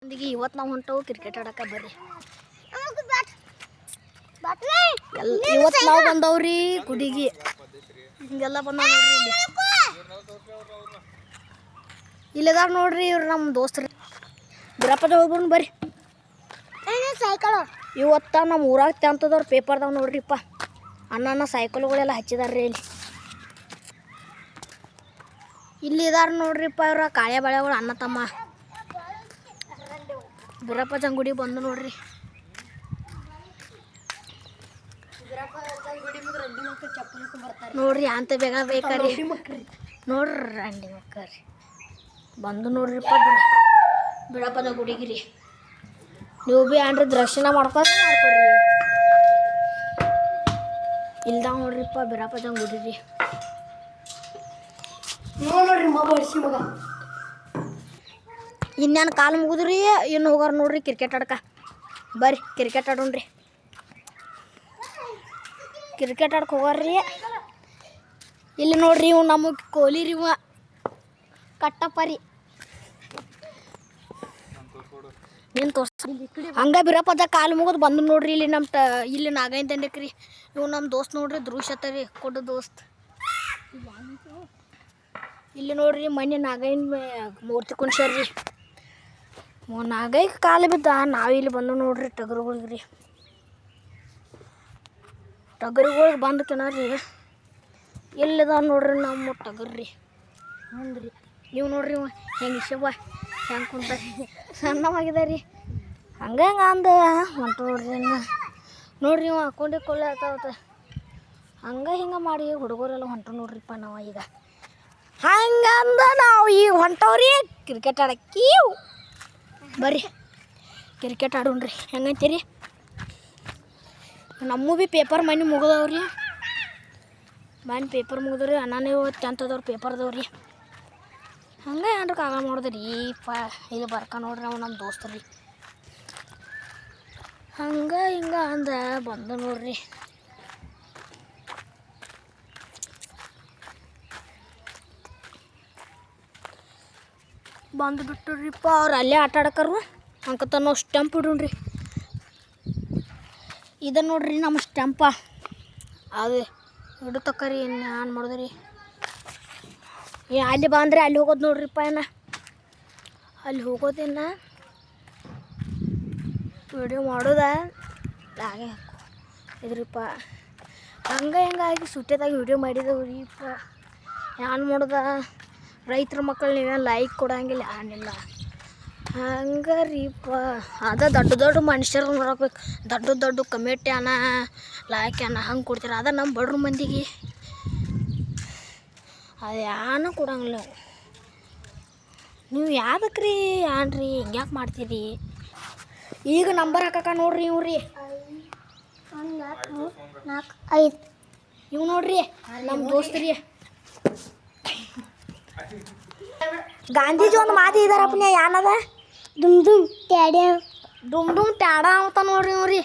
ಮಂದಿಗೆ ಇವತ್ತು ನಾವು ಹೊಂಟವು ಕ್ರಿಕೆಟ್ ಆಡಕ್ಕೆ ಬರ್ರಿ. ಇವತ್ತು ನಾವು ಬಂದವ್ರಿ ಗುಡಿಗೆ. ಹಿಂಗೆಲ್ಲ ಬಂದವ್ ನೋಡ್ರಿ ಇಲ್ಲಿ. ಇಲ್ಲದಾರ ನೋಡ್ರಿ ಇವ್ರು ನಮ್ಮ ದೋಸ್ತರು. ಬಿರಪ್ಪದ ಹೋಗ್ಬಂದು ಬರ್ರಿ. ಸೈಕಲ್ ಇವತ್ತ ನಮ್ಮ ಊರಾಗ ತೆಂತದವ್ರು ಪೇಪರ್ದಾವ್ ನೋಡ್ರಿಪ್ಪ. ಅನ್ನ ಸೈಕಲ್ಗಳೆಲ್ಲ ಹಚ್ಚಿದಾರ್ರಿ ಇಲ್ಲಿ ಇದಾರ ನೋಡ್ರಿಪ್ಪ. ಇವ್ರ ಕಾಳೆ ಬಳೆಗಳು ಅಣ್ಣ ತಮ್ಮ. ಬಿರಪ್ಪಜನ್ ಗುಡಿ ಬಂದು ನೋಡ್ರಿ. ನೋಡ್ರಿ ಅಂತ ಬೇಗ ಬೇಕಾರಿ ನೋಡ್ರಿ ರಂಡಿ ಮಕ್ಕಳ್ರಿ ಬಂದು ನೋಡ್ರಿಪ್ಪ ಬಿರಪ್ಪದ ಗುಡಿಗಿರಿ. ನೀವು ಭೀ ಏನ್ರಿ ದರ್ಶನ ಮಾಡ್ಕೊರಿ. ಇಲ್ದಾವ ನೋಡ್ರಿಪ್ಪ ಬಿರಪ್ಪಜನ್ ಗುಡಿ ರೀ. ನೋಡ್ರಿ ಮಗ ಇನ್ನೇನು ಕಾಲು ಮುಗಿದ್ರಿ. ಇನ್ನು ಹೋಗಾರ ನೋಡ್ರಿ ಕ್ರಿಕೆಟ್ ಆಡಕ. ಬರ್ರಿ ಕ್ರಿಕೆಟ್ ಆಡೋಣ್ರಿ. ಕ್ರಿಕೆಟ್ ಆಡಕ್ಕೆ ಹೋಗಾರ್ರಿ. ಇಲ್ಲಿ ನೋಡ್ರಿ ಇವು ನಮಗೆ ಕೊಹ್ಲಿ ರೀ. ಇವ ಕಟ್ಟಪ್ಪ ರೀ. ನೀನು ತೋರ್ಸ ಹಂಗೆ ಬಿರಪ್ಪದ ಕಾಲು ಮುಗಿದು ಬಂದು ನೋಡ್ರಿ. ಇಲ್ಲಿ ನಮ್ಮ ಇಲ್ಲಿ ನಾಗೈನ್ ದಂಡಕ್ರಿ. ಇವು ನಮ್ಮ ದೋಸ್ತ್ ನೋಡ್ರಿ ದೃಶ್ಯತ ರೀ ಕೊಡ್ಡ ದೋಸ್ತ್. ಇಲ್ಲಿ ನೋಡ್ರಿ ಮನೆ ನಾಗೈನ್ ಮೂರ್ತಿ ಕುಣ್ಸ್ಯಾರ್ರಿ. ನಾಗೈಗೆ ಕಾಲು ಬಿದ್ದ ನಾವಿಲ್ಲಿ ಬಂದು ನೋಡ್ರಿ ಟಗರುಗಳಿಗೆ ರೀ. ಟಗರುಗಳಿಗೆ ಬಂದು ತಿನ್ನೋರಿ. ಇಲ್ಲದ ನೋಡ್ರಿ ನಮ್ಮ ಟಗರ್ರಿ. ಹಂಗ್ರಿ ನೀವು ನೋಡ್ರಿ ಹೆಂಗೆ ಶಿವ ಹೆಂಗೆ ಕುಂತ ಸಣ್ಣವಾಗಿದೆ ರೀ. ಹಂಗೆ ಅಂದ ಹೊಂಟು ನೋಡ್ರಿ. ನೋಡ್ರಿ ಇವ ಹಾಕೊಂಡೆ ಕೊಳ್ಳೆ ಆಗ್ತಾವತ್ತ. ಹಂಗೆ ಹಿಂಗೆ ಮಾಡಿ ಹುಡುಗರೆಲ್ಲ ಹೊಂಟು ನೋಡ್ರಿಪ್ಪ. ನಾವು ಈಗ ಹಂಗಂದ ನಾವು ಈಗ ಹೊಂಟವ್ರಿ ಕ್ರಿಕೆಟ್ ಆಡಕ್ಕೆ. ಬರ್ರಿ ಕ್ರಿಕೆಟ್ ಆಡೋಣ್ರಿ. ಹೆಂಗಂತೀರಿ? ನಮ್ಮೂ ಭೀ ಪೇಪರ್ ಮನೆ ಮುಗಿದವ್ರಿ. ಮನೆ ಪೇಪರ್ ಮುಗಿದ್ರಿ. ಅಣ್ಣನೇ ಟೆಂತದವ್ರು ಪೇಪರ್ದವ್ರಿ. ಹಂಗೆ ಏನ್ರ ಕಾಗ ಮಾಡಿದ್ರಿ ಇದು ಬರ್ಕ ನೋಡ್ರಿ. ಅವ ನಮ್ಮ ದೋಸ್ತರಿ ಹಂಗೆ ಹಿಂಗೆ ಅಂದ ಬಂದು ನೋಡ್ರಿ. ಬಂದು ಬಿಟ್ಟುರಿಪ್ಪ. ಅವ್ರು ಅಲ್ಲೇ ಆಟ ಆಡಕರು ಅಂಕತ ನಾವು ಸ್ಟಂಪ್ ಇಡೋಣ್ರಿ. ಇದು ನೋಡ್ರಿ ನಮ್ಮ ಸ್ಟಂಪ. ಅದು ಹಿಡಿತಕ್ಕರಿ ಏನು ಮಾಡಿದ್ರಿ. ಅಲ್ಲಿ ಬಂದರೆ ಅಲ್ಲಿ ಹೋಗೋದು ನೋಡ್ರಿಪ್ಪ. ಅಲ್ಲಿ ಹೋಗೋದಿನ್ನ ವಿಡಿಯೋ ಮಾಡೋದ ಹಾಗೆ ಇದ್ರಿಪ್ಪ. ಹಂಗೆ ಹಿಂಗಾಗಿ ಸುಟ್ಯದಾಗ ವಿಡಿಯೋ ಮಾಡಿದವ್ರಿಪ್ಪ. ಏನು ಮಾಡೋದ ರೈತರ ಮಕ್ಕಳು ನೀವೇನು ಲೈಕ್ ಕೊಡಂಗಿಲ್ಲ ಏನಿಲ್ಲ. ಹಂಗೆ ರೀಪ್ಪ ಅದ ದೊಡ್ಡ ದೊಡ್ಡ ಮನುಷ್ಯರು ನೋಡಬೇಕು. ದೊಡ್ಡ ದೊಡ್ಡ ಕಮಿಟಿ ಅನ್ನ ಲೈಕ್ ಅನ್ನ ಹಂಗೆ ಕೊಡ್ತೀರ. ಅದ ನಮ್ಮ ಬಡ್ರ ಮಂದಿಗೆ ಅದು ಏನೂ ಕೊಡಂಗಿಲ್ಲ. ನೀವು ಯಾವ್ದಕ್ಕೆ ರೀ ಏನ್ರಿ ಹಿಂಗ್ಯಾಕೆ ಮಾಡ್ತೀರಿ? ಈಗ ನಂಬರ್ ಹಾಕಕ್ಕ ನೋಡ್ರಿ. ಇವು ರೀ 5 ಇವು ನೋಡ್ರಿ ನಮ್ಮ ದೋಸ್ತರಿ. ಗಾಂಧೀಜಿ ಒಂದು ಮಾತು ಇದಾರಪ್ಪ ಏನದ ಡುಮ್ ಡುಮ್ ಟ್ಯಾಡ ಅಂತ ನೋಡ್ರಿ ಇವ್ರಿ.